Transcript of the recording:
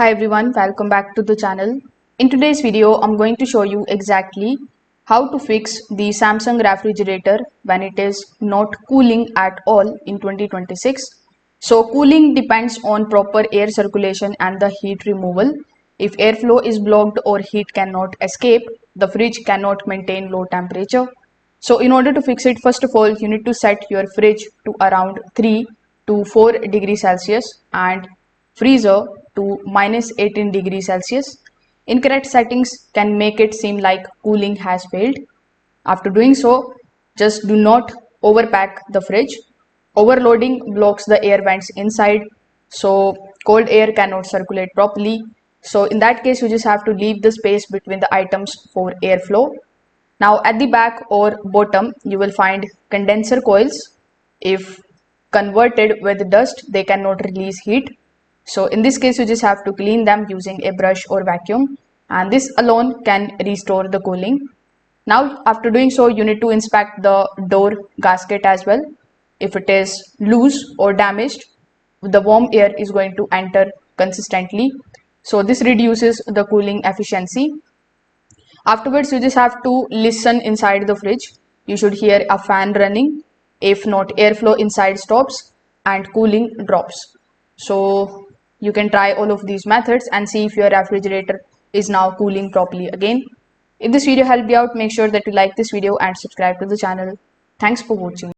Hi everyone, welcome back to the channel. In today's video, I'm going to show you exactly how to fix the Samsung refrigerator when it is not cooling at all in 2026. So cooling depends on proper air circulation and the heat removal. If airflow is blocked or heat cannot escape, the fridge cannot maintain low temperature. So in order to fix it, first of all, you need to set your fridge to around 3 to 4 degrees Celsius and freezer to minus 18 degrees Celsius. Incorrect settings can make it seem like cooling has failed. After doing so, just do not overpack the fridge. Overloading blocks the air vents inside, so cold air cannot circulate properly. So in that case, you just have to leave the space between the items for airflow. Now at the back or bottom, you will find condenser coils. If converted with dust, they cannot release heat. So in this case, you just have to clean them using a brush or vacuum, and this alone can restore the cooling. Now after doing so, you need to inspect the door gasket as well. If it is loose or damaged, the warm air is going to enter consistently. So this reduces the cooling efficiency. Afterwards, you just have to listen inside the fridge. You should hear a fan running. If not, airflow inside stops and cooling drops. So you can try all of these methods and see if your refrigerator is now cooling properly again. If this video helped you out, make sure that you like this video and subscribe to the channel. Thanks for watching.